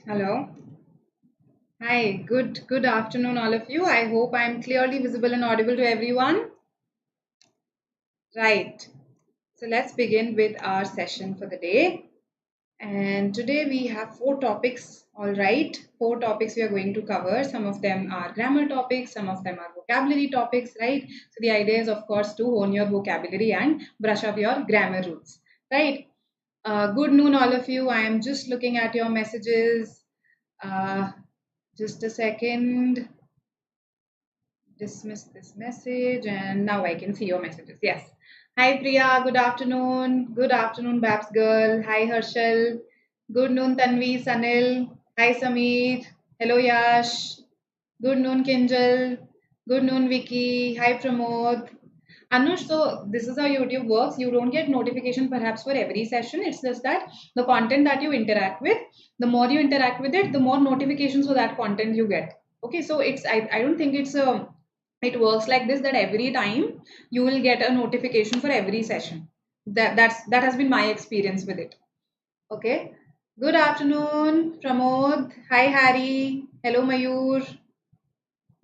Hello. Hi. Good afternoon, all of you. I hope I'm clearly visible and audible to everyone. Right. So let's begin with our session for the day. And today we have four topics. All right. Four topics we are going to cover. Some of them are grammar topics, some of them are vocabulary topics, right? So the idea is, of course, to hone your vocabulary and brush up your grammar roots, right? Good noon, all of you. I am just looking at your messages. Uh, just a second. Dismiss this message, and now I can see your messages. Yes. Hi Priya, good afternoon. Good afternoon, Babs girl. Hi Harshal. Good noon, Tanvi, Sanil. Hi Sameer. Hello Yash. Good noon, Kinjal. Good noon, Vicky. Hi Pramod. Anush, so this is how YouTube works. You don't get notification perhaps for every session. It's just that the content that you interact with, the more you interact with it, the more notifications for that content you get. Okay, so I don't think it works like this that every time you will get a notification for every session. That has been my experience with it. Okay. Good afternoon, Pramod. Hi Harry. Hello Mayur.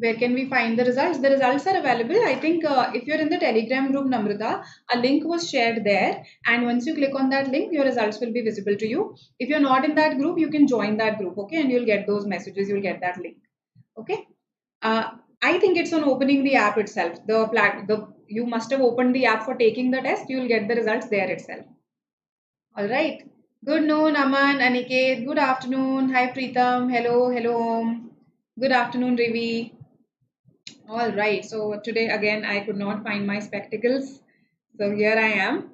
Where can we find the results? The results are available. I think if you're in the Telegram group, Namrata, a link was shared there. And once you click on that link, your results will be visible to you. If you're not in that group, you can join that group, okay? And you'll get those messages, you'll get that link, okay? Uh, I think it's on opening the app itself. You must have opened the app for taking the test. You will get the results there itself. All right. Good noon, Aman, Aniket. Good afternoon. Hi, Preetam. Hello, Om. Good afternoon, Rivi. All right. So today again, I could not find my spectacles. So here I am.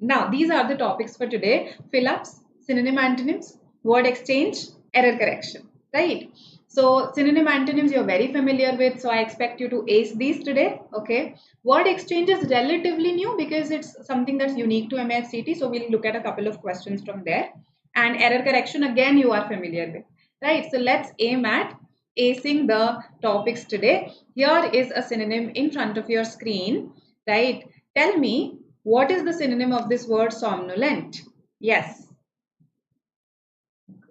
Now, these are the topics for today. Fill-ups, synonym antonyms, word exchange, error correction. Right. So synonym antonyms you're very familiar with. So I expect you to ace these today. Okay. Word exchange is relatively new because it's something that's unique to MAHCET CT. So we'll look at a couple of questions from there. And error correction, again, you are familiar with. Right. So let's aim at acing the topics today. Here is a synonym in front of your screen, right? Tell me, what is the synonym of this word somnolent? Yes.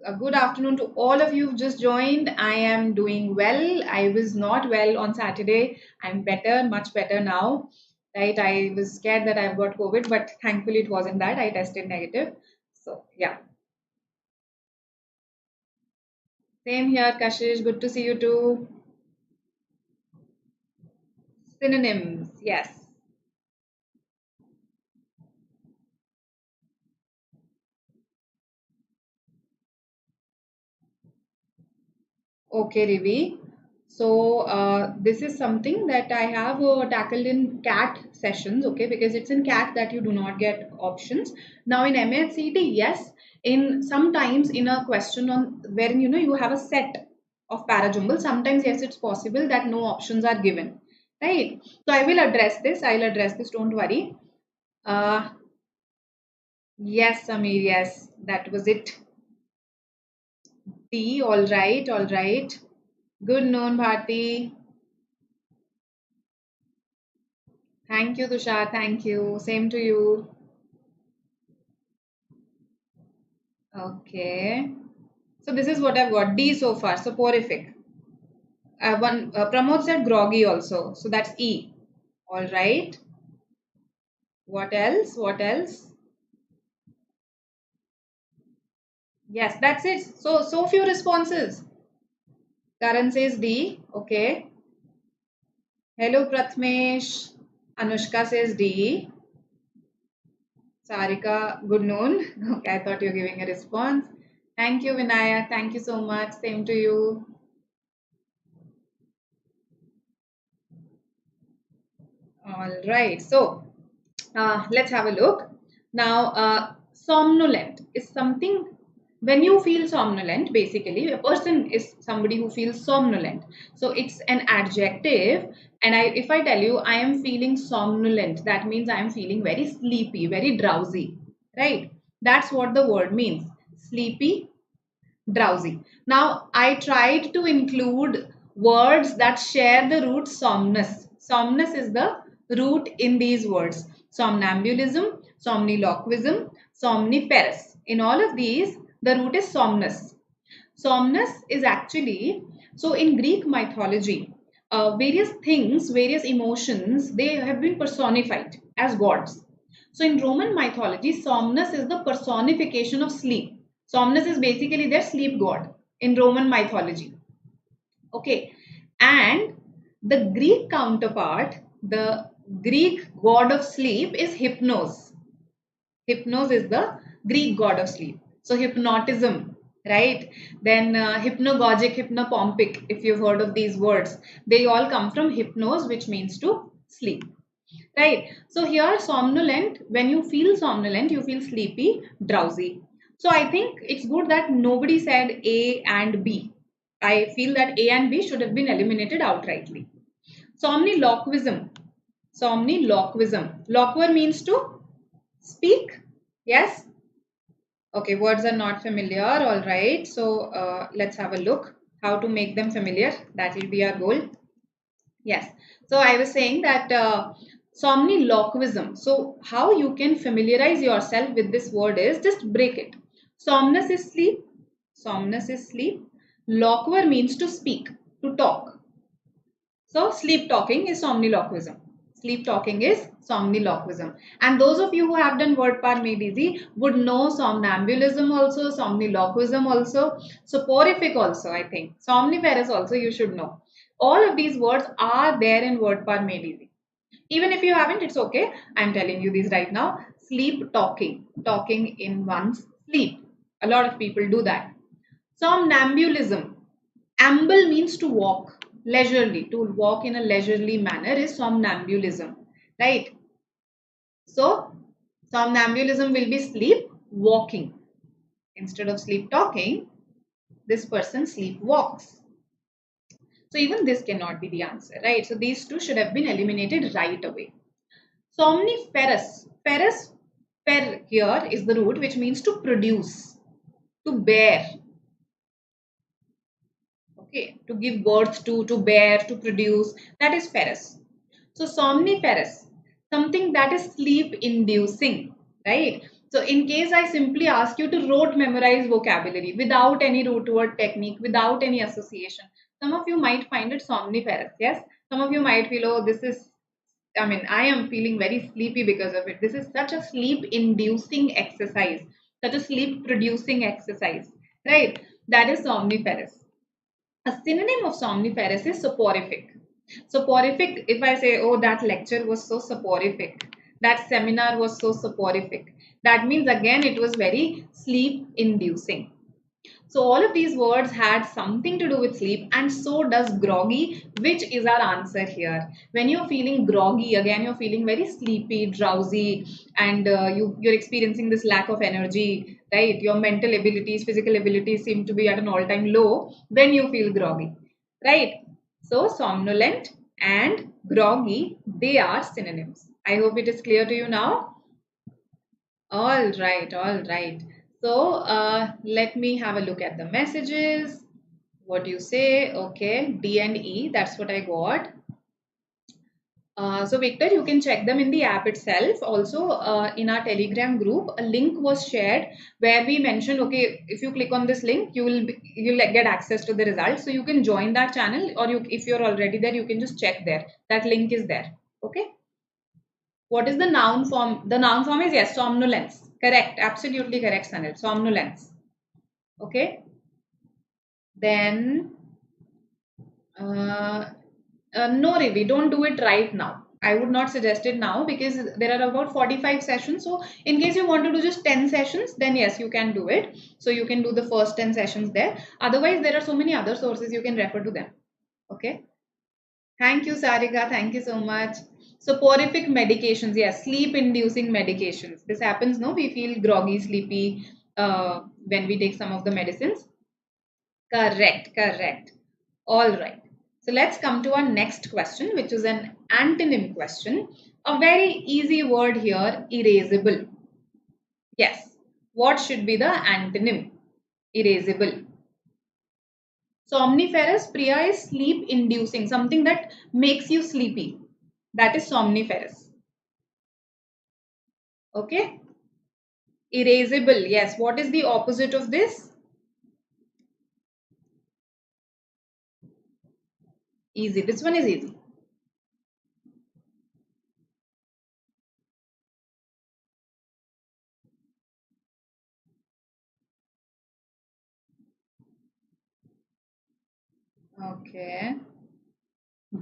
A good afternoon to all of you who've just joined. I am doing well. I was not well on Saturday. I'm better, much better now. Right? I was scared that I've got COVID, but thankfully it wasn't that. I tested negative. So, yeah. Same here, Kashish. Good to see you too. Synonyms. Yes. Okay, Rivi. So this is something that I have tackled in CAT sessions, okay, because it's in CAT that you do not get options. Now in MAHCT, yes, in sometimes in a question on wherein you have a set of parajumble, sometimes yes, it's possible that no options are given, right? So I will address this. I'll address this. Don't worry. Uh, yes, Samir. Yes, that was it. T. All right. All right. Good noon, Bharti. Thank you, Tushar. Thank you. Same to you. Okay. So this is what I've got. D so far. Soporific. One Pramod said groggy also. So that's E. All right. What else? What else? Yes, that's it. So few responses. Karan says D. Okay. Hello, Prathmesh. Anushka says D. Sarika, good noon. Okay, I thought you were giving a response. Thank you, Vinaya. Thank you so much. Same to you. All right. So let's have a look. Now, somnolent is something when you feel somnolent, basically, a person is somebody who feels somnolent. So it's an adjective. And if I tell you I am feeling somnolent, that means I am feeling very sleepy, very drowsy, right? That's what the word means. Sleepy, drowsy. Now, I tried to include words that share the root somnus. Somnus is the root in these words. Somnambulism, somniloquism, somniferous. In all of these, the root is somnus. Somnus is actually, so in Greek mythology, various things, various emotions, they have been personified as gods. So in Roman mythology, Somnus is the personification of sleep. Somnus is basically their sleep god in Roman mythology. Okay. And the Greek counterpart, the Greek god of sleep is Hypnos. Hypnos is the Greek god of sleep. So hypnotism, right? Then hypnagogic, hypnopompic, if you've heard of these words, they all come from hypnos, which means to sleep. Right. So here somnolent, when you feel somnolent, you feel sleepy, drowsy. So I think it's good that nobody said A and B. I feel that A and B should have been eliminated outrightly. Somniloquism. Somniloquism. Loquer means to speak. Yes. Okay, words are not familiar. All right. So let's have a look how to make them familiar. That will be our goal. Yes. So I was saying that somniloquism. So how you can familiarize yourself with this word is just break it. Somnus is sleep. Somnus is sleep. Loquer means to speak, to talk. So sleep talking is somniloquism. Sleep talking is somniloquism. And those of you who have done word par made easy would know somnambulism also, somniloquism also, soporific also, I think. Somniferous also you should know. All of these words are there in word par made easy. Even if you haven't, it's okay. I'm telling you these right now. Sleep talking. Talking in one's sleep. A lot of people do that. Somnambulism. Amble means to walk leisurely. To walk in a leisurely manner is somnambulism. Right? So, somnambulism will be sleep walking. Instead of sleep talking, this person sleep walks. So, even this cannot be the answer. Right? So, these two should have been eliminated right away. Somniferous. Ferous, fer here is the root which means to produce, to bear. Okay, to give birth to bear, to produce. That is ferous. So somniferous, something that is sleep inducing, right? So in case I simply ask you to rote memorize vocabulary without any root word technique, without any association, some of you might find it somniferous. Yes, some of you might feel, oh, this is, I mean, I am feeling very sleepy because of it. This is such a sleep inducing exercise, such a sleep producing exercise, right? That is somniferous. A synonym of somniferous is soporific. Soporific, if I say, oh, that lecture was so soporific, that seminar was so soporific, that means again it was very sleep inducing. So all of these words had something to do with sleep, and so does groggy, which is our answer here. When you're feeling groggy, again you're feeling very sleepy, drowsy, and you're experiencing this lack of energy, right? Your mental abilities, physical abilities seem to be at an all-time low. Then you feel groggy, right? So somnolent and groggy, they are synonyms. I hope it is clear to you now. All right, all right. So let me have a look at the messages. What do you say? Okay, D and E, that's what I got. So Victor, you can check them in the app itself. Also, in our Telegram group, a link was shared where we mentioned, okay, if you click on this link, you'll get access to the results. So you can join that channel, or if you're already there, you can just check there. That link is there. Okay. What is the noun form? The noun form is yes, somnolence. Correct. Absolutely correct, Sanil. Somnolence. Okay. Then, uh, no, Rivi, don't do it right now. I would not suggest it now because there are about 45 sessions. So, in case you want to do just 10 sessions, then yes, you can do it. So, you can do the first 10 sessions there. Otherwise, there are so many other sources you can refer to them. Okay. Thank you, Sarika. Thank you so much. Soporific medications, yes, sleep-inducing medications. This happens, no? We feel groggy, sleepy when we take some of the medicines. Correct, correct. All right. So let's come to our next question, which is an antonym question. A very easy word here, erasable. Yes. What should be the antonym? Erasable. Somniferous, Priya, is sleep inducing, something that makes you sleepy. That is somniferous. Okay. Erasable, yes. What is the opposite of this? Easy. This one is easy. Okay.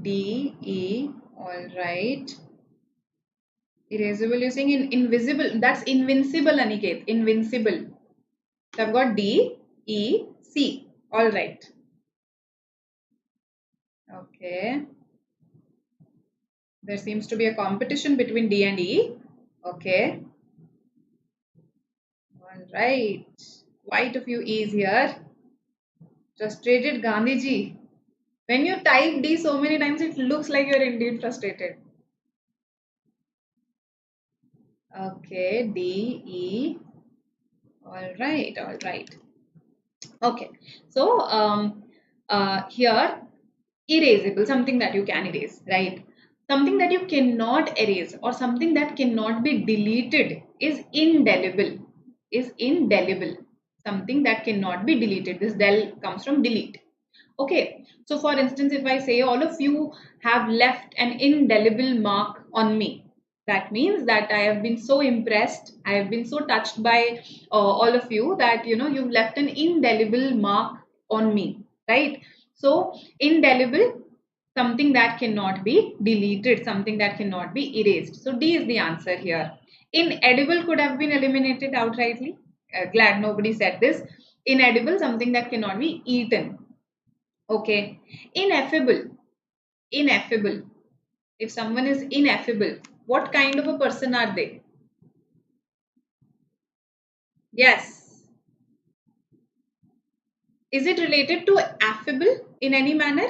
D, E. All right. Erasable, you're saying invisible. That's invincible, Aniket. Invincible. So I've got D, E, C. All right. Okay. There seems to be a competition between D and E. Okay. All right. Quite a few E's here. Frustrated Gandhiji. When you type D so many times, it looks like you're indeed frustrated. Okay. D, E. All right. All right. Okay. So here, erasable, something that you can erase, right? Something that you cannot erase or something that cannot be deleted is indelible. Is indelible. Something that cannot be deleted. This del comes from delete. Okay. So for instance, if I say all of you have left an indelible mark on me, that means that I have been so impressed, I have been so touched by all of you that you've left an indelible mark on me, right? So indelible, something that cannot be deleted, something that cannot be erased. So D is the answer here. Inedible could have been eliminated outrightly. Glad nobody said this. Inedible, something that cannot be eaten. Okay. Ineffable. Ineffable. If someone is ineffable, what kind of a person are they? Yes. Is it related to affable in any manner?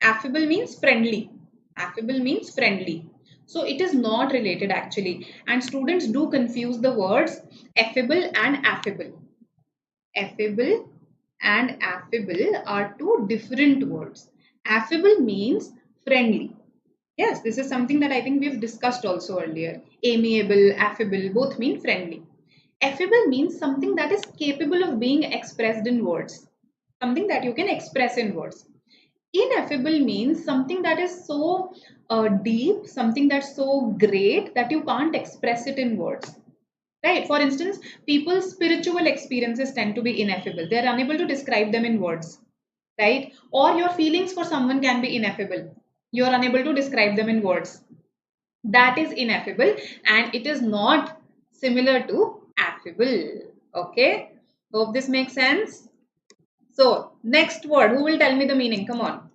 Affable means friendly. Affable means friendly. So it is not related actually. And students do confuse the words affable and affable. Affable and affable are two different words. Affable means friendly. Yes, this is something that I think we've discussed also earlier. Amiable, affable, both mean friendly. Affable means something that is capable of being expressed in words, something that you can express in words. Ineffable means something that is so deep, something that's so great that you can't express it in words. Right? For instance, people's spiritual experiences tend to be ineffable. They're unable to describe them in words, right? Or your feelings for someone can be ineffable. You're unable to describe them in words. That is ineffable and it is not similar to affable. Okay? Hope this makes sense. So, next word. Who will tell me the meaning? Come on.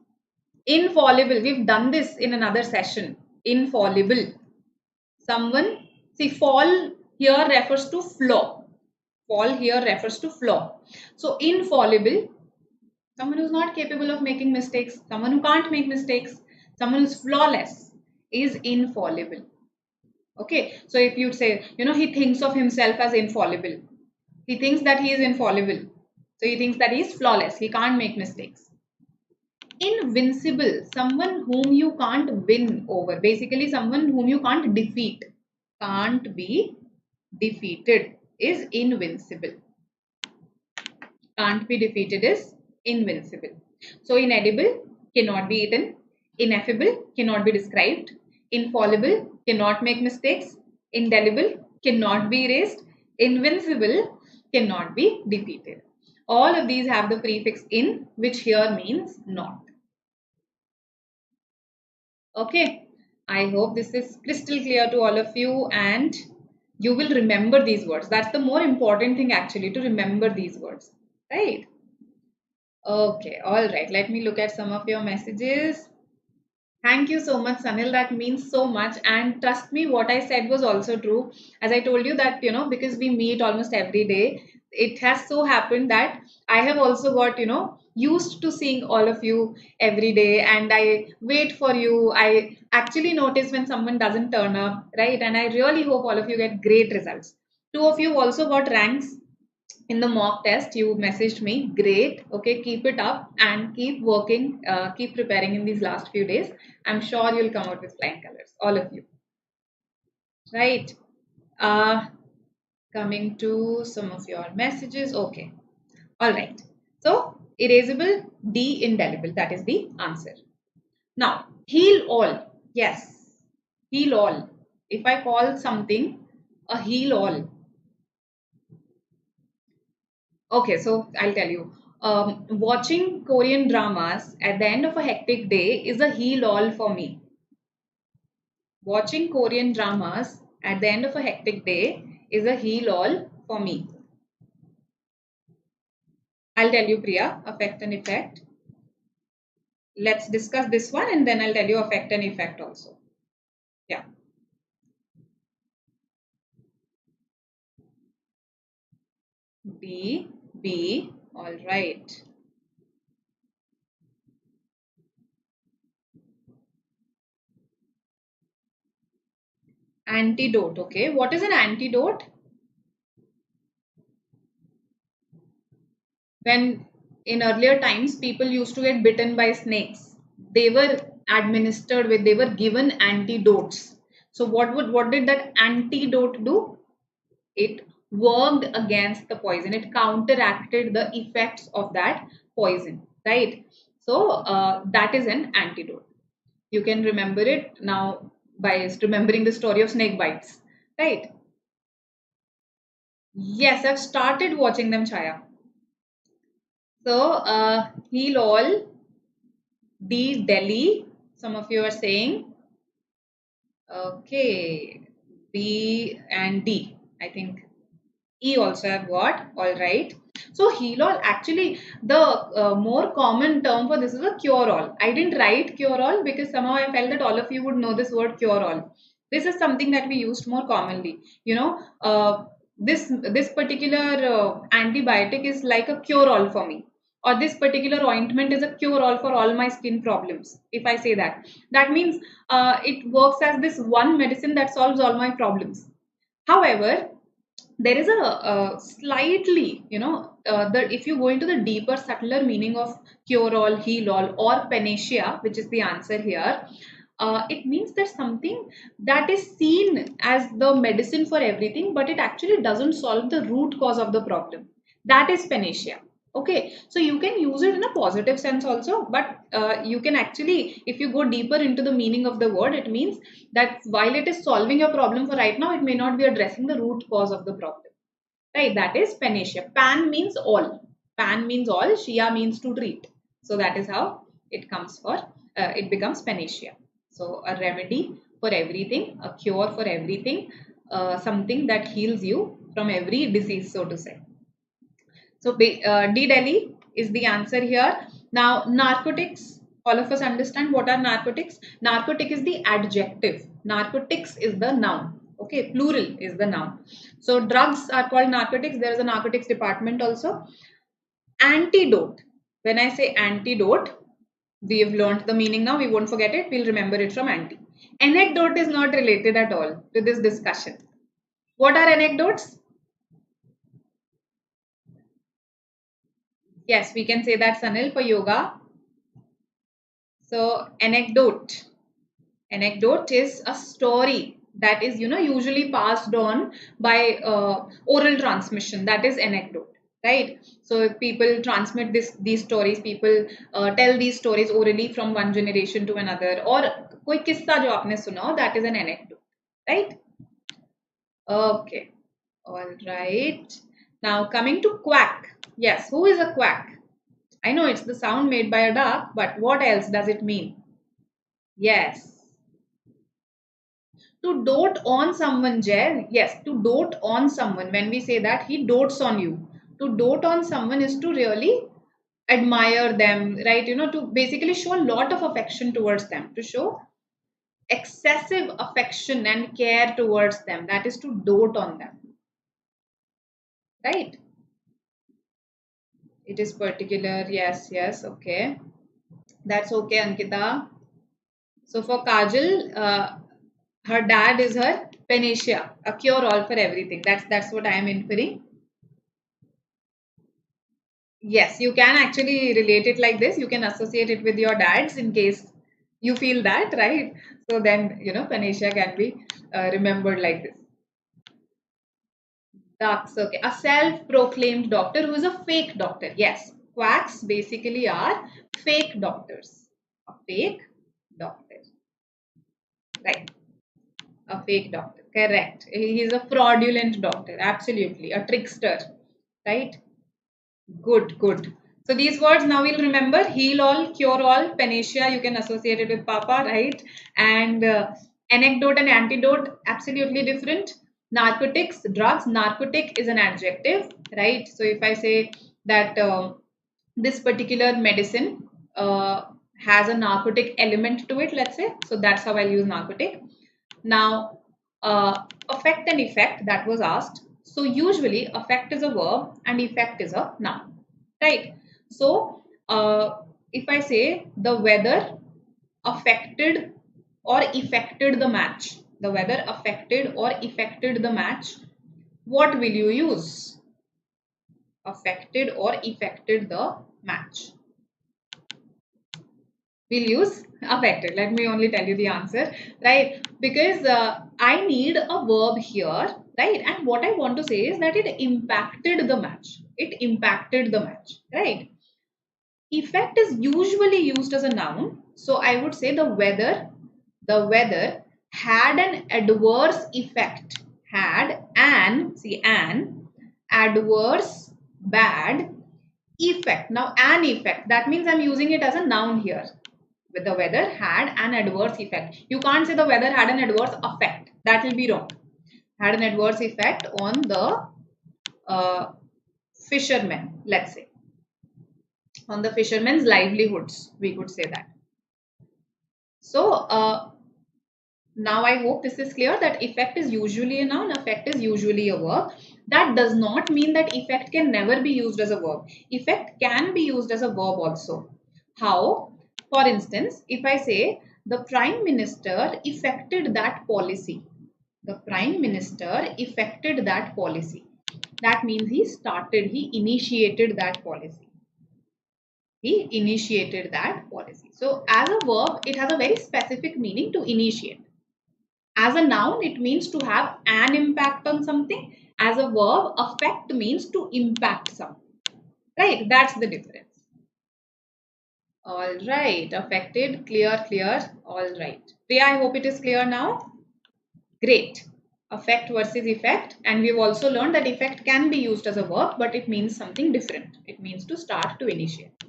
Infallible. We've done this in another session. Infallible. Someone, see, fall here refers to flaw. Fall here refers to flaw. So, infallible, someone who's not capable of making mistakes, someone who can't make mistakes, someone who's flawless is infallible. Okay, so if you say, he thinks of himself as infallible, he thinks that he is infallible. So he thinks that he is flawless, he can't make mistakes. Invincible, someone whom you can't win over, basically someone whom you can't defeat, can't be defeated is invincible. Can't be defeated is invincible. So inedible, cannot be eaten. Ineffable, cannot be described. Infallible, cannot make mistakes. Indelible, cannot be erased. Invincible, cannot be defeated. All of these have the prefix in, which here means not. Okay, I hope this is crystal clear to all of you and you will remember these words. That's the more important thing actually, to remember these words, right? Okay, all right. Let me look at some of your messages. Thank you so much, Sanil. That means so much. And trust me, what I said was also true. As I told you that, because we meet almost every day, it has so happened that I have also got, used to seeing all of you every day and I wait for you. I actually notice when someone doesn't turn up, right? And I really hope all of you get great results. Two of you also got ranks in the mock test. You messaged me. Great. Okay, keep it up and keep working, keep preparing in these last few days. I'm sure you'll come out with flying colors, all of you. Right. uh Coming to some of your messages. Okay, all right. So erasable, D, indelible, that is the answer. Now, heal all. Yes, heal all. If I call something a heal all, okay, so I'll tell you. Watching Korean dramas at the end of a hectic day is a heal all for me. Watching Korean dramas at the end of a hectic day is a heal all for me. I'll tell you, Priya, affect and effect. Let's discuss this one and then I'll tell you affect and effect also. Yeah. B, all right. Antidote, okay. What is an antidote? When in earlier times people used to get bitten by snakes, they were they were given antidotes. So what did that antidote do? It worked against the poison. It counteracted the effects of that poison, right? So that is an antidote. You can remember it now by remembering the story of snake bites, right? Yes, I've started watching them, Chaya. So heal all, D Delhi. Some of you are saying okay, B and D. I think E also have got. All right. So heal all, actually the more common term for this is a cure all. I didn't write cure all because somehow I felt that all of you would know this word cure all. This is something that we used more commonly. You know, this particular antibiotic is like a cure all for me, or this particular ointment is a cure all for all my skin problems. If I say that, that means it works as this one medicine that solves all my problems. However, there is a slightly, if you go into the deeper, subtler meaning of cure all, heal all, or panacea, which is the answer here, it means there's something that is seen as the medicine for everything, but it actually doesn't solve the root cause of the problem. That is panacea. Okay, so you can use it in a positive sense also, but you can actually, if you go deeper into the meaning of the word, it means that while it is solving your problem for right now, it may not be addressing the root cause of the problem. Right? That is panacea. Pan means all. Pan means all. Shia means to treat. So that is how it comes for. It becomes panacea. So a remedy for everything, a cure for everything, something that heals you from every disease, so to say. So D Delhi is the answer here. Now narcotics. All of us understand what are narcotics. Narcotic is the adjective. Narcotics is the noun. Okay, plural is the noun. So drugs are called narcotics. There is a narcotics department also. Antidote. When I say antidote, we have learned the meaning now. We won't forget it. We'll remember it from anti. Anecdote is not related at all to this discussion. What are anecdotes? Yes, we can say that, Sanil, for yoga. So anecdote. Anecdote is a story that is, usually passed on by oral transmission. That is anecdote, right? So if people transmit these stories, people tell these stories orally from one generation to another, or कोई किस्सा जो आपने सुना, that is an anecdote, right? Okay, all right. Now coming to quack. Yes, who is a quack? I know it's the sound made by a duck, but what else does it mean? Yes. To dote on someone, Jay. Yes, to dote on someone. When we say that, he dotes on you. To dote on someone is to really admire them, right? To basically show a lot of affection towards them, to show excessive affection and care towards them. That is to dote on them, right? It is particular. Yes, yes. Okay. That's okay, Ankita. So for Kajal, her dad is her panacea, a cure all for everything. That's what I am inferring. Yes, you can actually relate it like this. You can associate it with your dads in case you feel that, right? So then, panacea can be remembered like this. Ducks, okay. A self-proclaimed doctor who is a fake doctor. Yes, quacks basically are fake doctors. A fake doctor. Right. A fake doctor. Correct. He's a fraudulent doctor. Absolutely. A trickster. Right. Good, good. So these words now we'll remember: heal all, cure all, panacea, you can associate it with Papa, right? And anecdote and antidote, absolutely different. Narcotics, drugs, narcotic is an adjective, right? So if I say that this particular medicine has a narcotic element to it, let's say, so that's how I'll use narcotic. Now, affect and effect, that was asked. So usually affect is a verb and effect is a noun, right? So if I say the weather affected or affected the match, the weather affected or affected the match, what will you use? Affected or affected the match. We'll use affected. Let me only tell you the answer, right? Because I need a verb here, right? And what I want to say is that it impacted the match. It impacted the match, right? Effect is usually used as a noun. So I would say the weather had an adverse effect. Had an, see, an adverse, bad effect. Now an effect, that means I'm using it as a noun here. With the weather had an adverse effect. You can't say the weather had an adverse effect. That will be wrong. Had an adverse effect on the fishermen, let's say. On the fishermen's livelihoods, we could say that. So now I hope this is clear that effect is usually a noun, effect is usually a verb. That does not mean that effect can never be used as a verb. Effect can be used as a verb also. How? For instance, if I say the Prime Minister effected that policy. The Prime Minister effected that policy. That means he initiated that policy. He initiated that policy. So as a verb, it has a very specific meaning to initiate. As a noun, it means to have an impact on something. As a verb, affect means to impact something. Right? That's the difference. All right. Affected, clear, clear. All right. Priya, I hope it is clear now. Great. Affect versus effect. And we've also learned that effect can be used as a verb, but it means something different. It means to start, to initiate.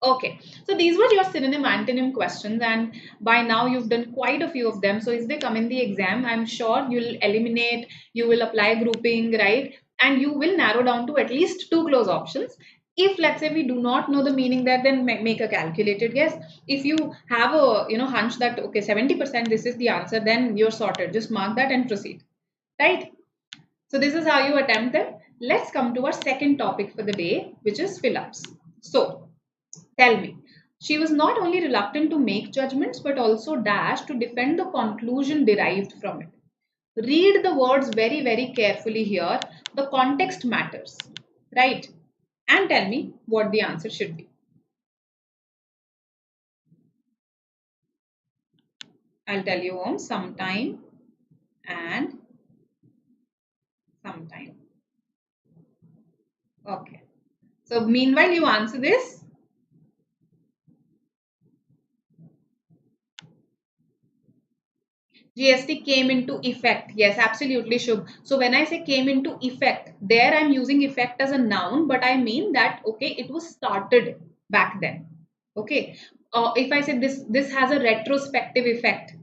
Okay, so these were your synonym antonym questions, and by now you've done quite a few of them. So if they come in the exam, I'm sure you'll eliminate, you will apply grouping, right? And you will narrow down to at least 2 close options. If let's say we do not know the meaning there, then make a calculated guess. If you have a hunch that okay 70% this is the answer, then you're sorted. Just mark that and proceed, right? So this is how you attempt them. Let's come to our second topic for the day, which is fill-ups. So tell me, she was not only reluctant to make judgments but also dashed to defend the conclusion derived from it. Read the words very, very carefully here. The context matters, right? And tell me what the answer should be. I'll tell you on sometime and sometime. Okay. So meanwhile, you answer this. GST came into effect. Yes, absolutely, Shubh. So when I say came into effect, there I'm using effect as a noun, but I mean that, okay, it was started back then. Okay. If I say this has a retrospective effect.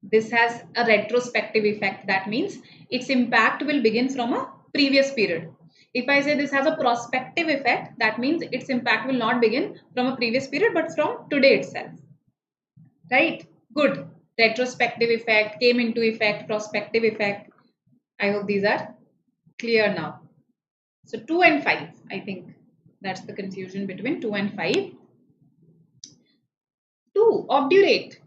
This has a retrospective effect. That means its impact will begin from a previous period. If I say this has a prospective effect, that means its impact will not begin from a previous period, but from today itself. Right? Good. Retrospective effect, came into effect, prospective effect. I hope these are clear now. So 2 and 5, I think that's the confusion between 2 and 5. 2, obdurate.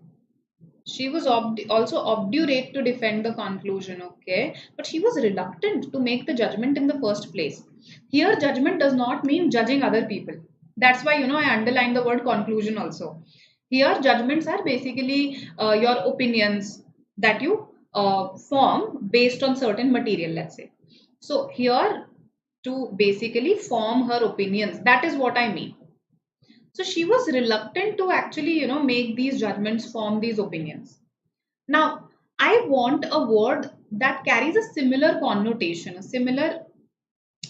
She was also obdurate to defend the conclusion, okay? But she was reluctant to make the judgment in the first place. Here, judgment does not mean judging other people. That's why, I underlined the word conclusion also. Here, judgments are basically your opinions that you form based on certain material, let's say. So here, to basically form her opinions, that is what I mean. So she was reluctant to actually, make these judgments, form these opinions. Now, I want a word that carries a similar connotation, a similar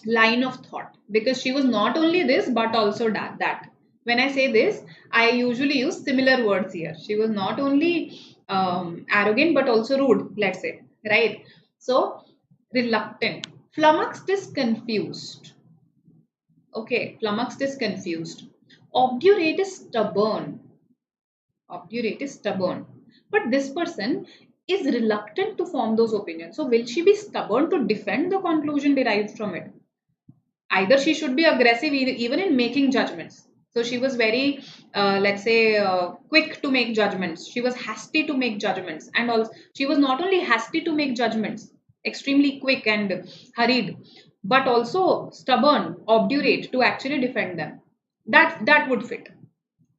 line of thought, because she was not only this but also that. When I say this, I usually use similar words here. She was not only arrogant but also rude, let's say, right? So, reluctant. Flummoxed is confused. Okay, flummoxed is confused. Obdurate is stubborn. Obdurate is stubborn. But this person is reluctant to form those opinions. So, will she be stubborn to defend the conclusion derived from it? Either she should be aggressive even in making judgments. So, she was very, let's say, quick to make judgments. She was hasty to make judgments. And also, she was not only hasty to make judgments, extremely quick and hurried, but also stubborn, obdurate to actually defend them. That would fit.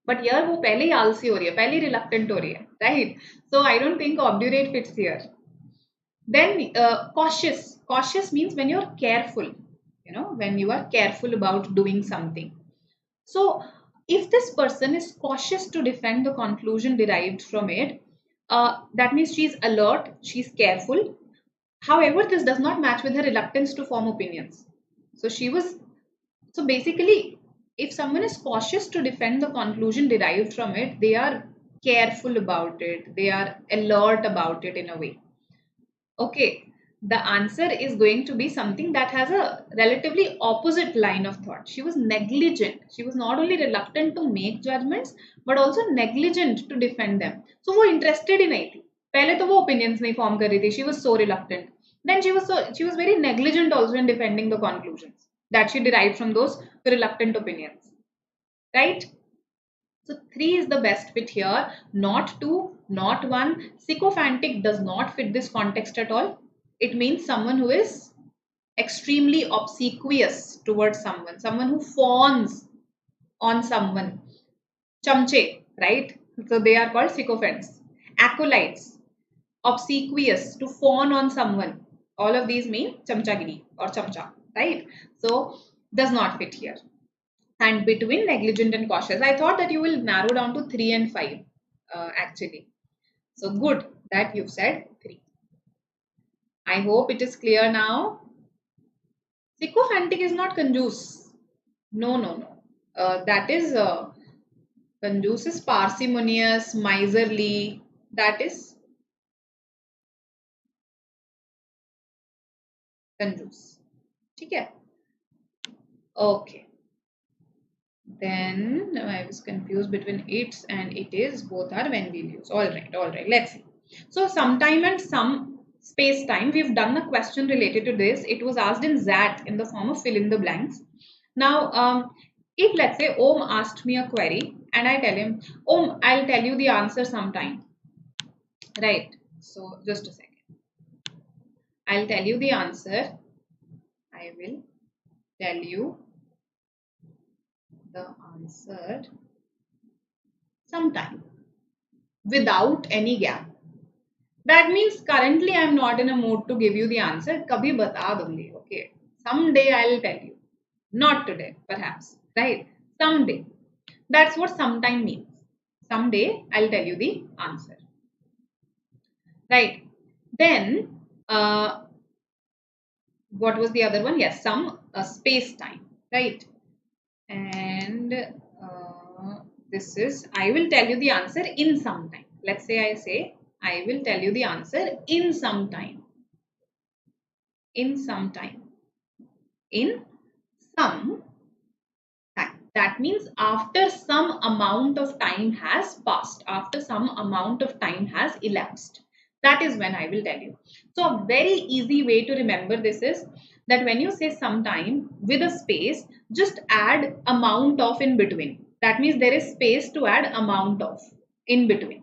But यार वो पहले ही आलसी हो रही है, पहले ही reluctant हो रही है, right? So I don't think obdurate fits here. Then cautious means when you're careful, when you are careful about doing something. So if this person is cautious to defend the conclusion derived from it, that means she's alert, she's careful. However, this does not match with her reluctance to form opinions. So basically, if someone is cautious to defend the conclusion derived from it, they are careful about it, they are alert about it in a way. Okay, the answer is going to be something that has a relatively opposite line of thought. She was negligent. She was not only reluctant to make judgments but also negligent to defend them. So वो interested ही नहीं थी. पहले तो वो opinions नहीं form कर रही थी. She was so reluctant. Then she was very negligent also in defending the conclusions that she derived from those reluctant opinions. Right? So 3 is the best fit here, not 2, not 1. Sycophantic does not fit this context at all. It means someone who is extremely obsequious towards someone, someone who fawns on someone. Chamche, right? So they are called sycophants. Acolytes, obsequious, to fawn on someone. All of these mean chamchagiri or chamcha, right? So does not fit here. And between negligent and cautious, I thought that you will narrow down to 3 and 5 actually. So good that you've said 3. I hope it is clear now. Sycophantic is not conjuice. No. That is conjuice is parsimonious, miserly. That is conjuice. Okay. Okay. Then I was confused between its and it is. Both are when we'll use. All right. Let's see. So sometime and some space time, we've done a question related to this. It was asked in ZAT in the form of fill in the blanks. Now, if let's say Om asked me a query and I tell him, Om, I'll tell you the answer sometime. Right. So just a second. I'll tell you the answer. I will tell you the answer sometime without any gap. That means currently I am not in a mood to give you the answer. Kabhi bata dungi. Okay. Someday I'll tell you. Not today, perhaps. Right? Someday. That's what sometime means. Someday I'll tell you the answer. Right. Then, what was the other one? Yes, some space time. Right. And this is, I will tell you the answer in some time. Let's say I say, I will tell you the answer in some time. In some time. In some time. That means after some amount of time has passed, after some amount of time has elapsed. That is when I will tell you. So a very easy way to remember this is that when you say sometime with a space, just add amount of in between. That means there is space to add amount of in between.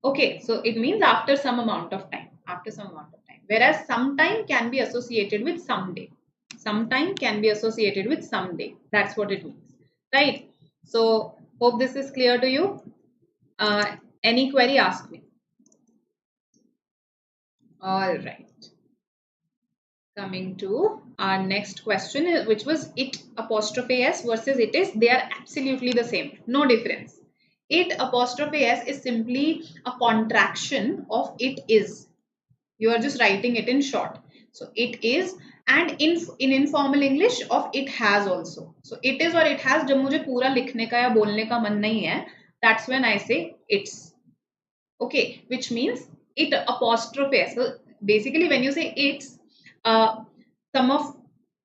Okay, so it means after some amount of time, after some amount of time. Whereas sometime can be associated with someday. Sometime can be associated with someday. That's what it means, right? So hope this is clear to you. Any query, ask me. All right. Coming to our next question, which was it apostrophe s versus it is. They are absolutely the same, no difference. It apostrophe s is simply a contraction of it is. You are just writing it in short. So it is, and in informal English of it has also. So it is or it has जब मुझे पूरा लिखने का या बोलने का मन नहीं है, that's when I say it's. Okay, which means it apostrophe. So basically when you say it's, uh, some of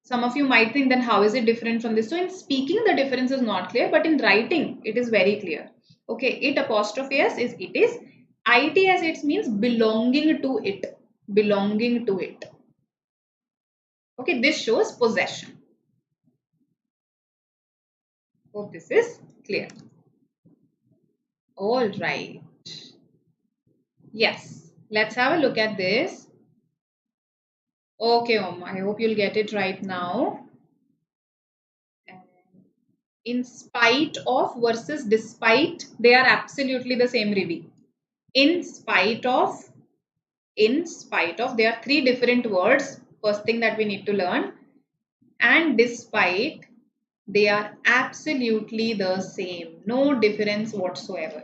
some of you might think, then how is it different from this? So in speaking the difference is not clear, but in writing it is very clear. Okay, it apostrophe s is it is. It as it means belonging to it, belonging to it. Okay, this shows possession. Hope this is clear. All right. Yes, let's have a look at this. Okay, I hope you'll get it right now. In spite of versus despite, they are absolutely the same, Rivi. In spite of, there are three different words. First thing that we need to learn. And despite, they are absolutely the same. No difference whatsoever.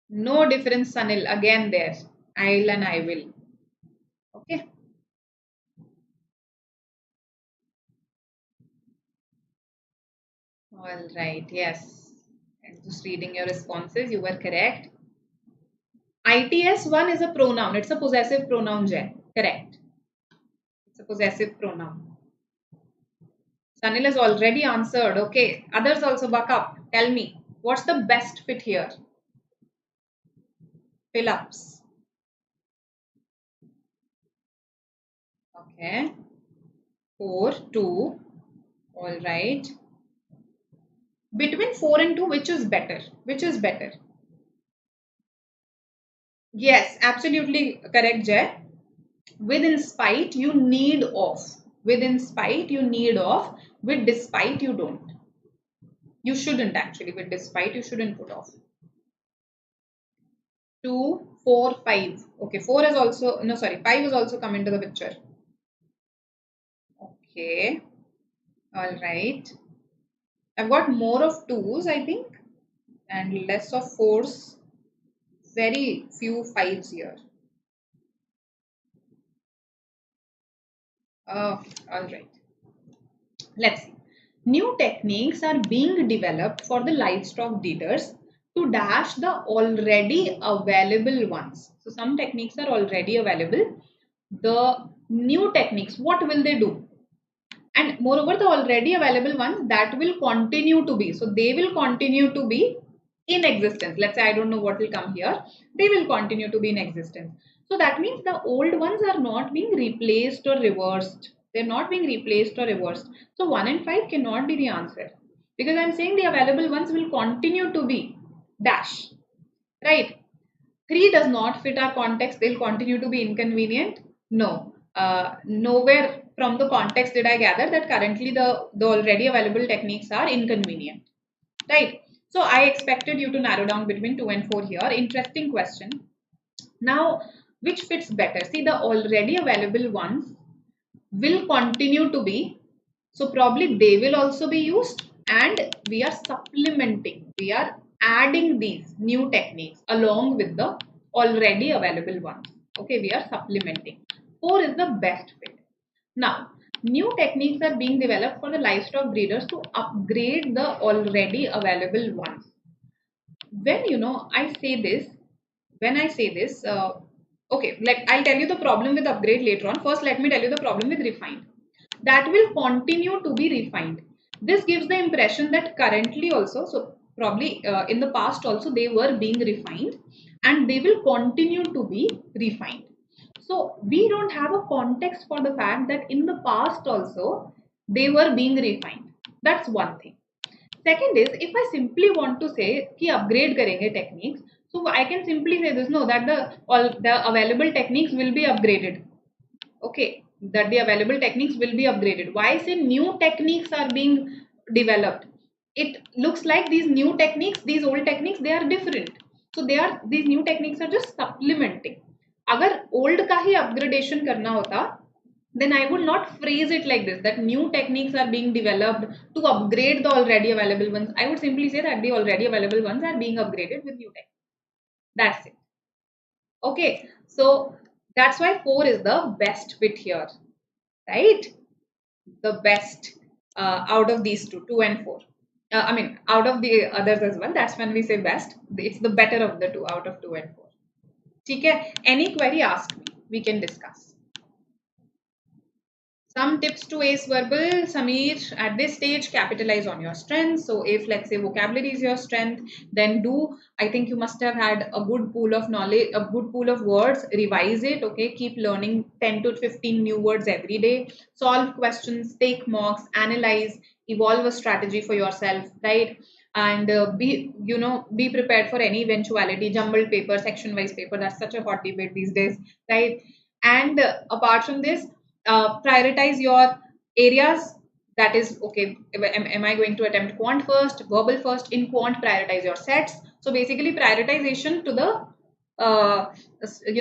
No difference, Sanil. Again there. I'll and I will. Okay. All right. Yes. I'm just reading your responses. You were correct. ITS1 is a pronoun. It's a possessive pronoun, Jay. Correct. It's a possessive pronoun. Sanil has already answered. Okay. Others also buck up. Tell me. What's the best fit here? Fill-ups. Okay. 4, 2. All right. Between 4 and 2, which is better? Which is better? Yes, absolutely correct, Jay. With in spite, you need of. With in spite, you need of. With despite, you don't. You shouldn't actually. With despite, you shouldn't put off. 2, 4, 5. Okay, 4 is also, no, sorry, 5 is also come into the picture. Okay. All right. I've got more of 2s, I think, and less of 4s. Very few 5s here. All right. Let's see. New techniques are being developed for the livestock breeders to dash the already available ones. So some techniques are already available. The new techniques, what will they do? And moreover, the already available ones, that will continue to be. So they will continue to be in existence. Let's say I don't know what will come here. They will continue to be in existence. So that means the old ones are not being replaced or reversed. They're not being replaced or reversed. So 1 and 5 cannot be the answer. Because I'm saying the available ones will continue to be dash. Right? 3 does not fit our context. They'll continue to be inconvenient. No. Nowhere from the context did I gather that currently the already available techniques are inconvenient. Right? So I expected you to narrow down between 2 and 4 here. Interesting question. Now, which fits better? See, the already available ones will continue to be. So probably they will also be used, and we are supplementing. We are adding these new techniques along with the already available ones. Okay, we are supplementing. 4 is the best fit. Now, new techniques are being developed for the livestock breeders to upgrade the already available ones. When I say this, okay, I'll tell you the problem with upgrade later on. First, let me tell you the problem with refined. That will continue to be refined. This gives the impression that currently also, so probably in the past also, they were being refined and they will continue to be refined. So we don't have a context for the fact that in the past also they were being refined. That's one thing. Second is, if I simply want to say कि upgrade करेंगे techniques, so I can simply say this, no, that the available techniques will be upgraded. Okay, that the available techniques will be upgraded. Why say new techniques are being developed? It looks like these new techniques, these old techniques, they are different. So these new techniques are just supplementing. अगर old का ही upgradation करना होता, then I would not phrase it like this, that new techniques are being developed to upgrade the already available ones. I would simply say that the already available ones are being upgraded with new tech. That's it. Okay, so that's why 4 is the best fit here, right? The best out of these two, 2 and 4. I mean, out of the others as well. That's when we say best. It's the better of the two out of 2 and 4. Okay, any query, ask me. We can discuss. Some tips to ace verbal, Sameer. At this stage, capitalize on your strengths. So, if let's say vocabulary is your strength, then do. I think you must have had a good pool of knowledge, a good pool of words. Revise it. Okay, keep learning 10 to 15 new words every day. Solve questions, take mocks, analyze, evolve a strategy for yourself. Right. And be prepared for any eventuality. Jumbled paper, section wise paper, that's such a hot debate these days, right? And apart from this, prioritize your areas. That is, okay, am I going to attempt quant first, verbal first? In quant, prioritize your sets. So basically prioritization to the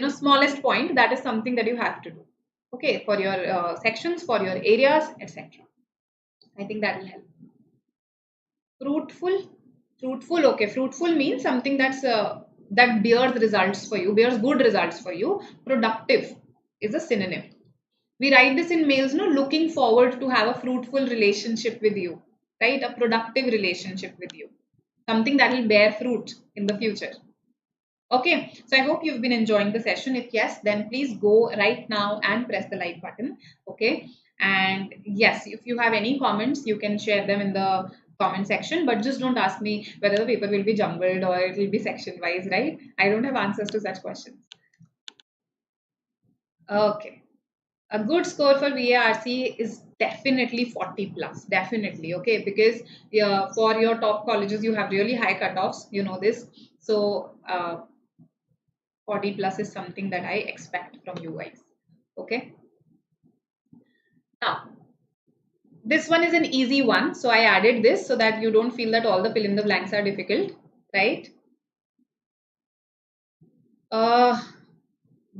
smallest point, that is something that you have to do, okay, for your sections, for your areas, etc. I think that will help. Fruitful, okay. Fruitful means something that bears results for you, bears good results for you. Productive is a synonym. We write this in mails, no, looking forward to have a fruitful relationship with you, right? A productive relationship with you, something that will bear fruit in the future. Okay, so I hope you've been enjoying the session. If yes, then please go right now and press the like button. Okay, and yes, if you have any comments, you can share them in the comment section, but just don't ask me whether the paper will be jumbled or it will be section wise, right? I don't have answers to such questions. Okay. A good score for VARC is definitely 40 plus, definitely. Okay, because for your top colleges, you have really high cutoffs, you know this. So 40 plus is something that I expect from you guys. Okay. Now, this one is an easy one. So I added this so that you don't feel that all the fill in the blanks are difficult, right?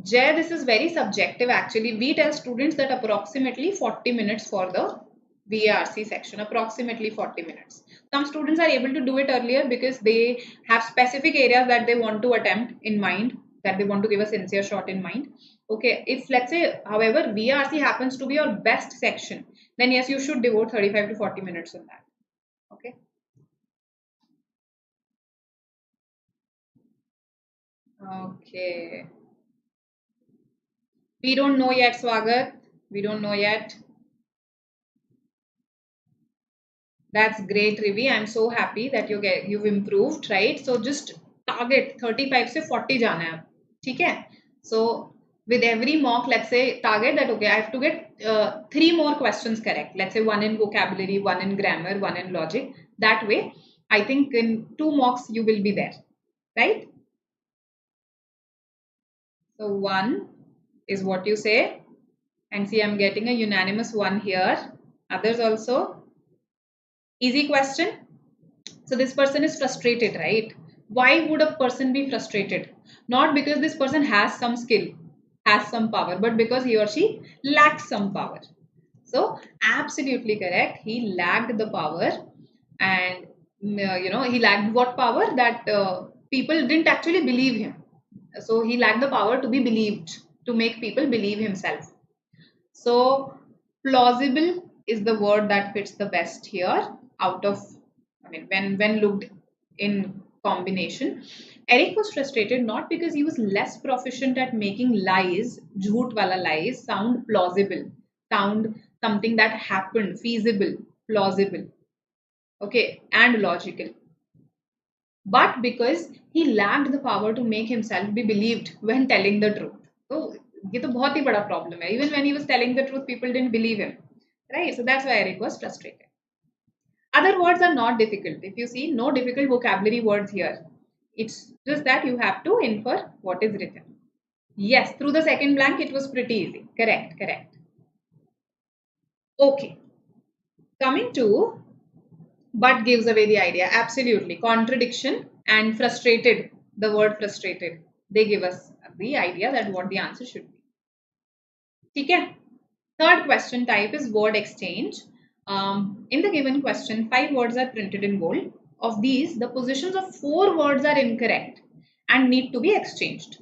Jay, this is very subjective actually. We tell students that approximately 40 minutes for the VARC section, approximately 40 minutes. Some students are able to do it earlier because they have specific areas that they want to attempt in mind, that they want to give a sincere shot in mind. Okay, if let's say, however, VARC happens to be your best section, then yes, you should devote 35 to 40 minutes on that. Okay. Okay. We don't know yet, Swagat. We don't know yet. That's great, Rivi. I'm so happy that you've improved, right? So just target 35 से 40 जाना है, ठीक है? So with every mock, let's say target that okay, I have to get 3 more questions correct. Let's say 1 in vocabulary, 1 in grammar, 1 in logic. That way, I think in 2 mocks you will be there, right? So 1 is what you say, and see, I'm getting a unanimous 1 here. Others also. Easy question. So this person is frustrated, right? Why would a person be frustrated? Not because this person has some skill, has some power, but because he or she lacks some power. So absolutely correct. He lacked the power, and he lacked what power? That people didn't actually believe him. So he lacked the power to be believed, to make people believe himself. So plausible is the word that fits the best here out of, I mean, when looked in combination. Eric was frustrated not because he was less proficient at making lies, jhoot wala lies, sound plausible, sound something that happened, feasible, plausible, okay, and logical, but because he lacked the power to make himself be believed when telling the truth. So ये तो बहुत ही बड़ा problem है. Even when he was telling the truth, people didn't believe him, right? So that's why Eric was frustrated. Other words are not difficult. If you see, no difficult vocabulary words here. It's just that you have to infer what is written. Yes, through the second blank, it was pretty easy. Correct, correct. Okay. Coming to but gives away the idea. Absolutely. Contradiction and frustrated. The word frustrated. They give us the idea that what the answer should be. Okay. Third question type is word exchange. In the given question, 5 words are printed in bold. Of these, the positions of 4 words are incorrect and need to be exchanged.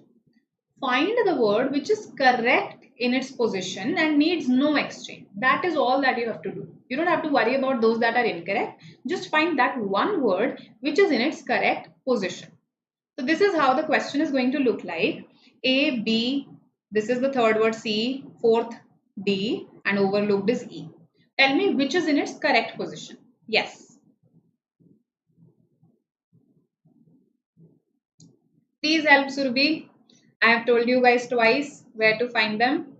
Find the word which is correct in its position and needs no exchange. That is all that you have to do. You don't have to worry about those that are incorrect. Just find that one word which is in its correct position. So this is how the question is going to look like. A, B, this is the third word C, fourth D, and overlooked is E. Tell me which is in its correct position. Yes. Please help Surbi. I have told you guys twice where to find them.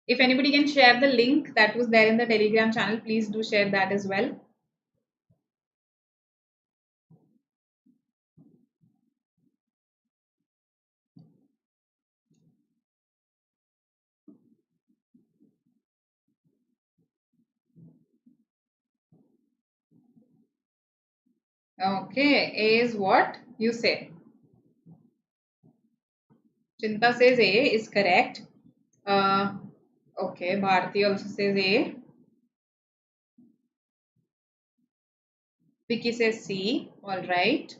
If anybody can share the link that was there in the Telegram channel, please do share that as well. Okay, A is what you say. Chinta says A is correct. Okay, Bharti also says A. Vicky says C. All right.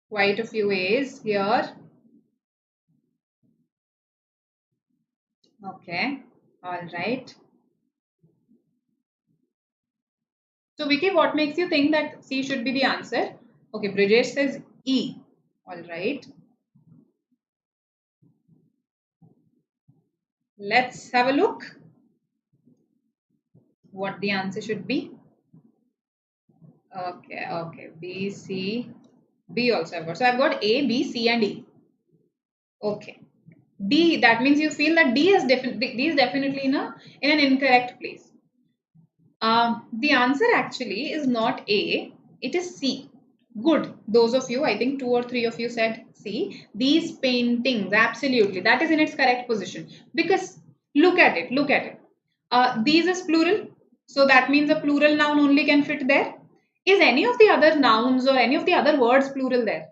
Quite a few A's here. Okay. All right. So Vicky, what makes you think that C should be the answer? Okay, Brijesh says E. All right. Let's have a look what the answer should be. Okay, okay. B, C, B also I've got. So I've got A, B, C and E. Okay. D, that means you feel that D is definitely in an incorrect place. The answer actually is not A, it is C. Good. Those of you, I think 2 or 3 of you said C. These paintings, absolutely. That is in its correct position. Because look at it, look at it. These is plural. So that means a plural noun only can fit there. Is any of the other nouns or any of the other words plural there?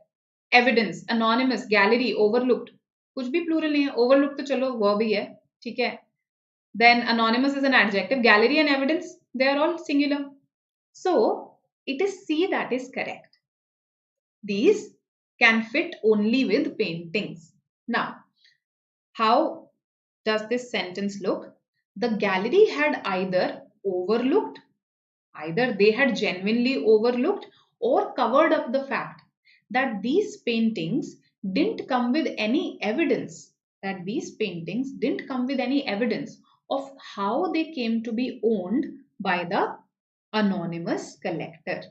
Evidence, anonymous, gallery, overlooked. कुछ भी plural नहीं है. Overlooked तो चलो verb ही है. ठीक है. Then anonymous is an adjective. Gallery and evidence, they are all singular. So it is C that is correct. These can fit only with paintings. Now, how does this sentence look? The gallery had either overlooked, either they had genuinely overlooked or covered up the fact that these paintings didn't come with any evidence, of how they came to be owned by the anonymous collector.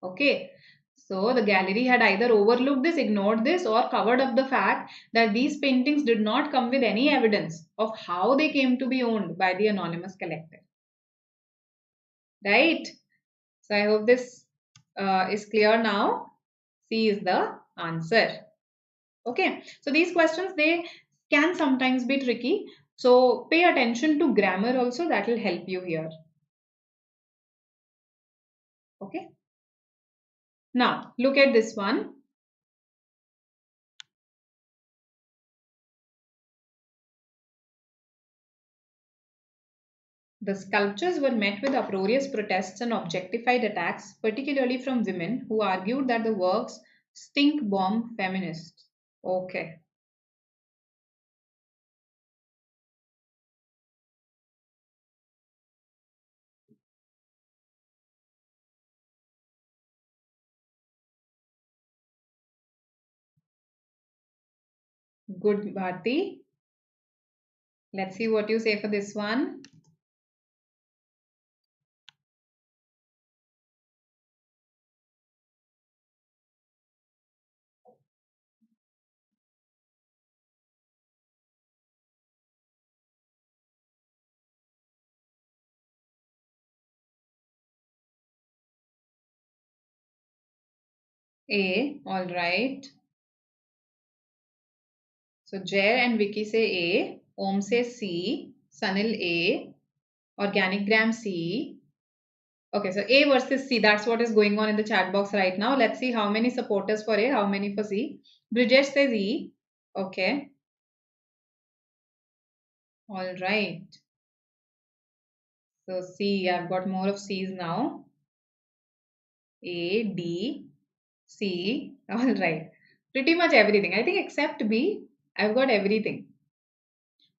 Okay, so the gallery had either overlooked this, ignored this, or covered up the fact that these paintings did not come with any evidence of how they came to be owned by the anonymous collector. Right? So I hope this is clear now. C is the answer. Okay, so these questions, they can sometimes be tricky. So pay attention to grammar also, that will help you here. Okay. Now look at this one. The sculptures were met with uproarious protests and objectified attacks, particularly from women who argued that the works stink bomb feminists. Okay. Good, Bharti. Let's see what you say for this one. A, all right. So Jay and Vicky say A, Om says C, Sanil A, Organigram C, Okay, so A versus C, that's what is going on in the chat box right now. Let's see how many supporters for A, how many for C. Bridget says E. Okay, all right. So C, I've got more of C's now. A, D, C, all right. Pretty much everything. I think except B, I've got everything.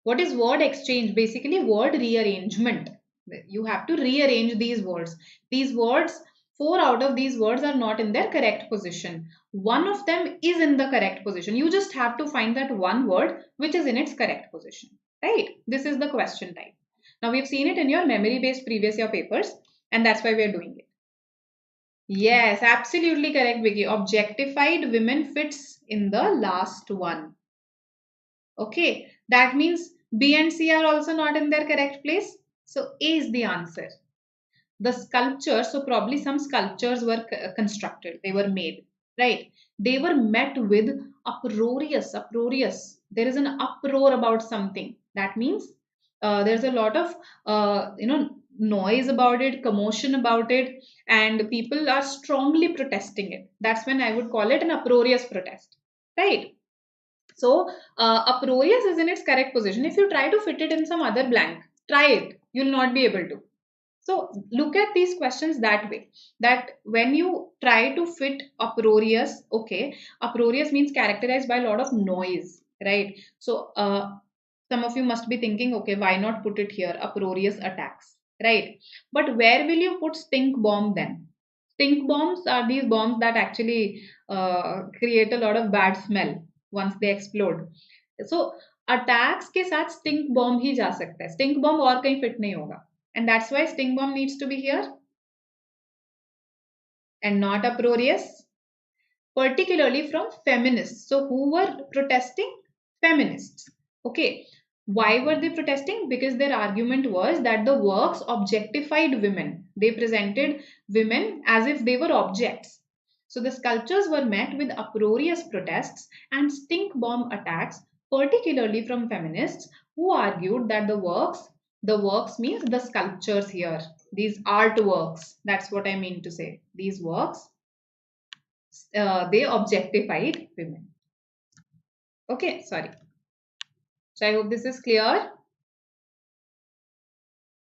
What is word exchange? Basically, word rearrangement. You have to rearrange these words. These words, four out of these words are not in their correct position. One of them is in the correct position. You just have to find that one word which is in its correct position. Right? This is the question type. Now, we've seen it in your memory-based previous year papers, and that's why we're doing it. Yes, absolutely correct, Vicky. Objectified women fits in the last one. Okay, that means B and C are also not in their correct place. So A is the answer. The sculpture, so probably some sculptures were constructed, they were made, right? They were met with uproarious. There is an uproar about something. That means there's a lot of, noise about it, commotion about it, and people are strongly protesting it. That's when I would call it an uproarious protest, right? So, uproarious is in its correct position. If you try to fit it in some other blank, try it. You'll not be able to. So, look at these questions that way. That when you try to fit uproarious, okay, uproarious means characterized by a lot of noise, right? So, some of you must be thinking, okay, why not put it here? Uproarious attacks, right? But where will you put stink bomb then? Stink bombs are these bombs that actually create a lot of bad smell once they explode. So attacks के साथ stink bomb ही जा सकता है. Stink bomb और कहीं fit नहीं होगा. And that's why stink bomb needs to be here and not uproarious, particularly from feminists. So who were protesting? Feminists. Okay. Why were they protesting? Because their argument was that the works objectified women. They presented women as if they were objects. So the sculptures were met with uproarious protests and stink bomb attacks, particularly from feminists who argued that the works means the sculptures here, these artworks, that's what I mean to say. These works, they objectified women. Okay, sorry. So I hope this is clear.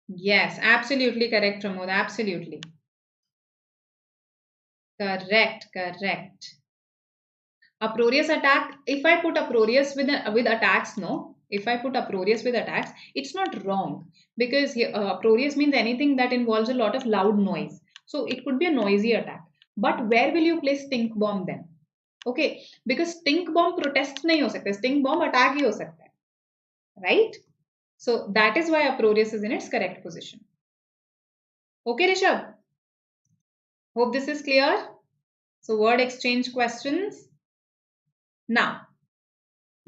Yes, absolutely correct, Pramod. Absolutely. Correct. Uproarious attack. If I put uproarious with attacks, no. If I put uproarious with attacks, it's not wrong because uproarious means anything that involves a lot of loud noise. So it could be a noisy attack. But where will you place stink bomb then? Okay, because stink bomb protest नहीं हो सकता, stink bomb attack ही हो सकता है, right? So that is why uproarious is in its correct position. Okay, Rishabh. Hope this is clear. So word exchange questions. Now,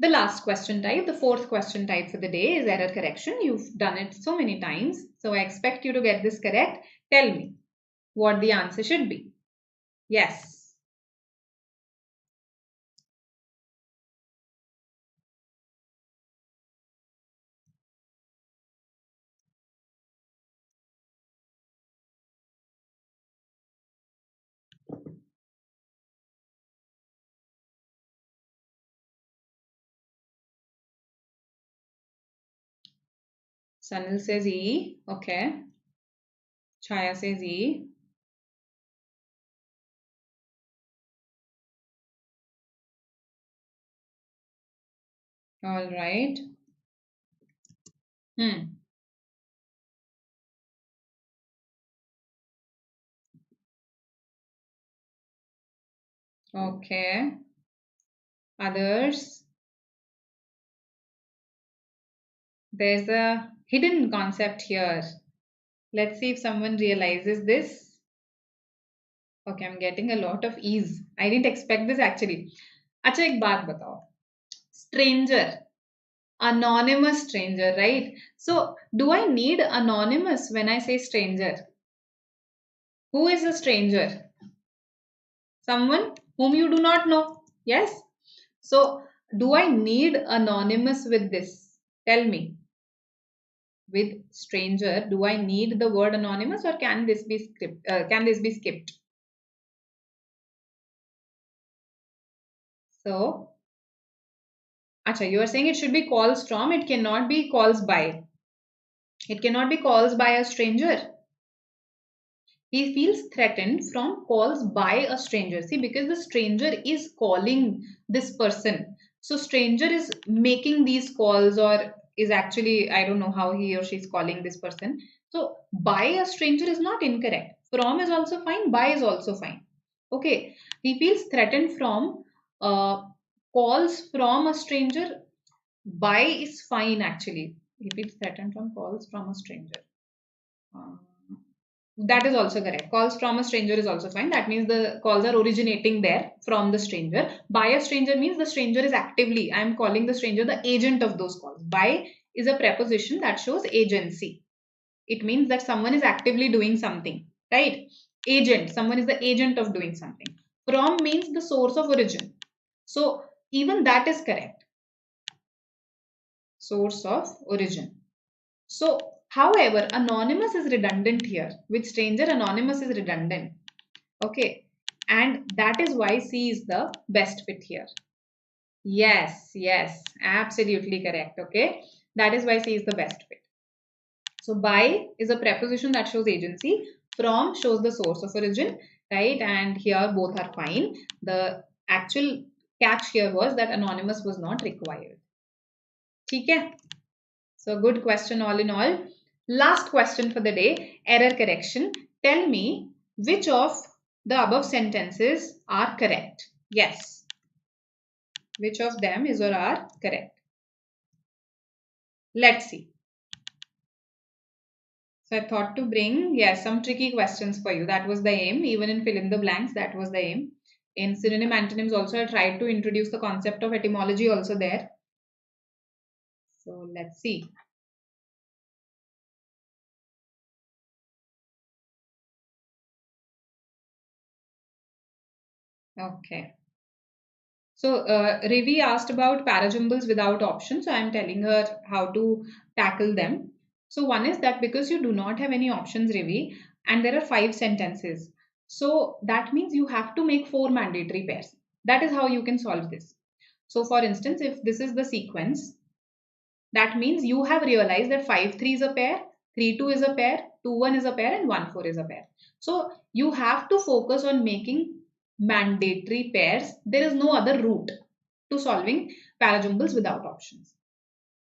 the last question type, the fourth question type for the day is error correction. You've done it so many times. So I expect you to get this correct. Tell me what the answer should be. Yes. Sanil says E. Okay. Chaya says E. All right. Okay. Others. There's a hidden concept here. Let's see if someone realizes this. Okay, I'm getting a lot of ease. I didn't expect this actually. अच्छा एक बात बताओ. Stranger. Anonymous stranger, right? So, do I need anonymous when I say stranger? Who is a stranger? Someone whom you do not know. Yes? So, do I need anonymous with this? Tell me. with stranger, do I need the word anonymous, or can this be skipped? So, acha, you are saying it should be calls from, it cannot be calls by. It cannot be calls by a stranger. He feels threatened from calls by a stranger. See, because the stranger is calling this person. So stranger is making these calls, or is actually, I don't know how he or she is calling this person. So by a stranger is not incorrect. From is also fine. By is also fine. Okay. He feels threatened from calls from a stranger. By is fine actually. He feels threatened from calls from a stranger. Uh, that is also correct. Calls from a stranger is also fine. That means the calls are originating there from the stranger. By a stranger means the stranger is actively, I am calling the stranger the agent of those calls. By is a preposition that shows agency. It means that someone is actively doing something, right? Agent, someone is the agent of doing something. From means the source of origin. So even that is correct. Source of origin. So, however, anonymous is redundant here. With stranger, anonymous is redundant. Okay. And that is why C is the best fit here. Yes, yes, absolutely correct. Okay. That is why C is the best fit. So, by is a preposition that shows agency. From shows the source of origin, right? And here both are fine. The actual catch here was that anonymous was not required. Okay. So good question all in all. Last question for the day, error correction. Tell me which of the above sentences are correct. Yes. Which of them is or are correct? Let's see. So I thought to bring, yes, some tricky questions for you. That was the aim. Even in fill in the blanks, that was the aim. In synonym antonyms also, I tried to introduce the concept of etymology also there. So let's see. Okay. So Rivi asked about parajumbles without options. So I'm telling her how to tackle them. So one is that because you do not have any options, Rivi, and there are 5 sentences. So that means you have to make 4 mandatory pairs. That is how you can solve this. So for instance, if this is the sequence, that means you have realized that 5-3 is a pair, 3-2 is a pair, 2-1 is a pair, and 1-4 is a pair. So you have to focus on making mandatory pairs. There is no other route to solving parajumbles without options.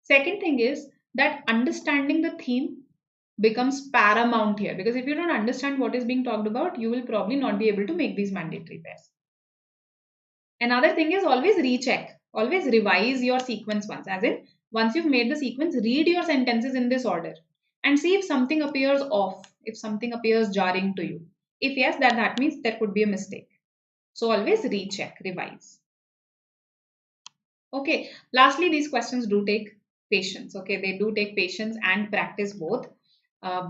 Second thing is that understanding the theme becomes paramount here, because if you don't understand what is being talked about, you will probably not be able to make these mandatory pairs. Another thing is always recheck, always revise your sequence once. As in, once you've made the sequence, read your sentences in this order and see if something appears off, if something appears jarring to you. If yes, that means there could be a mistake. So always recheck, revise. Okay, lastly, these questions do take patience. Okay, they do take patience and practice both.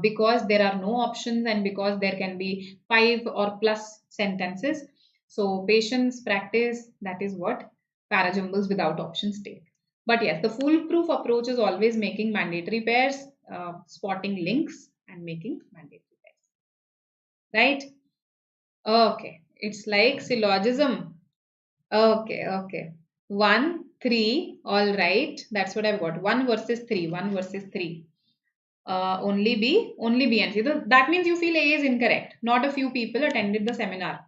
Because there are no options and because there can be 5 or plus sentences. So patience, practice, that is what parajumbles without options take. But yes, the foolproof approach is always making mandatory pairs, spotting links and making mandatory pairs. Right? Okay, it's like syllogism. Okay, okay. 1, 3, all right. That's what I've got. 1 versus 3, 1 versus 3. Only B and C. That means you feel A is incorrect. Not a few people attended the seminar.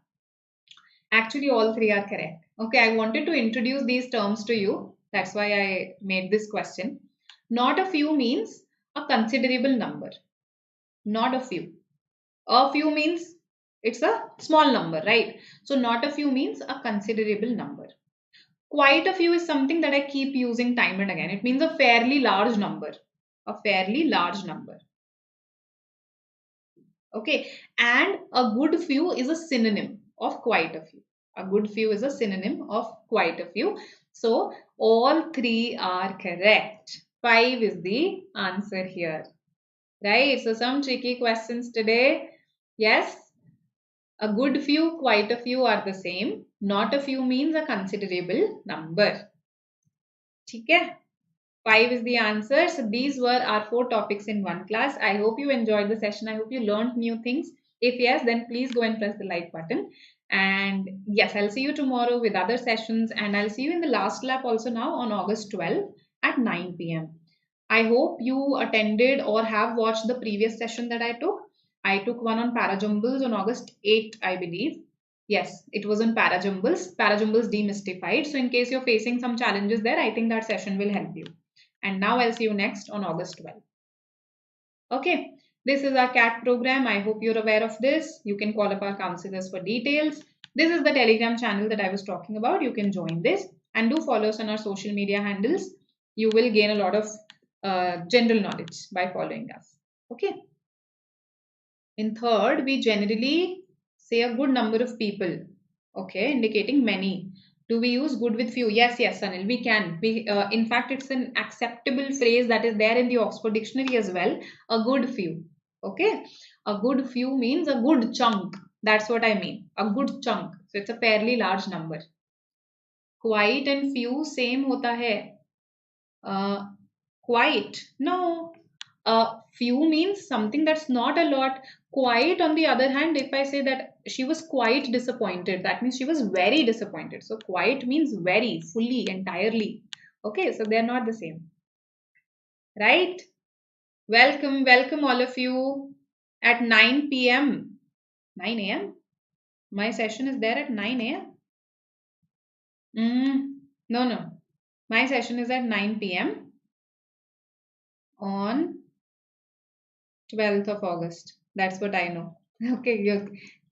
Actually, all 3 are correct. Okay, I wanted to introduce these terms to you. That's why I made this question. Not a few means a considerable number. Not a few. A few means it's a small number, right? So not a few means a considerable number. Quite a few is something that I keep using time and again. It means a fairly large number. A fairly large number. Okay, and a good few is a synonym of quite a few. A good few is a synonym of quite a few. So all 3 are correct. 5 is the answer here. Right? So some tricky questions today. Yes, a good few, quite a few are the same. Not a few means a considerable number. ठीक है? 5 is the answer. So these were our 4 topics in one class. I hope you enjoyed the session. I hope you learned new things. If yes, then please go and press the like button. And yes, I'll see you tomorrow with other sessions. And I'll see you in the last lap also now on August 12th at 9 p.m. I hope you attended or have watched the previous session that I took. I took one on parajumbles on August 8th, I believe. Yes, it was on parajumbles demystified. So in case you're facing some challenges there, I think that session will help you. And now I'll see you next on August 12th. Okay, this is our CAT program. I hope you're aware of this. You can call up our counselors for details. This is the Telegram channel that I was talking about. You can join this and do follow us on our social media handles. You will gain a lot of general knowledge by following us. Okay. In third, we generally say a good number of people. Okay, indicating many. Do we use good with few? Yes, yes, Sanil, we can. In fact, it's an acceptable phrase that is there in the Oxford Dictionary as well. A good few. Okay, a good few means a good chunk. That's what I mean. A good chunk. So it's a fairly large number. Quite and few same hota hai. Quite. No. Few means something that's not a lot. Quite, on the other hand, if I say that she was quite disappointed, that means she was very disappointed. So quite means very, fully, entirely. Okay, so they're not the same. Right? Welcome, welcome all of you at 9 p.m. 9 a.m. My session is there at 9 a.m. No, no. My session is at 9 p.m. on 12th of August. That's what I know. Okay,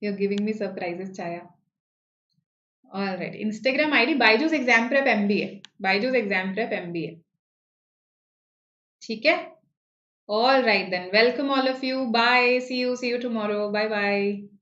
you're giving me surprises, Chaya. All right. Instagram ID BYJU'S Exam Prep MBA. BYJU'S Exam Prep MBA. ठीक है? All right then. Welcome all of you. Bye. See you tomorrow. Bye bye.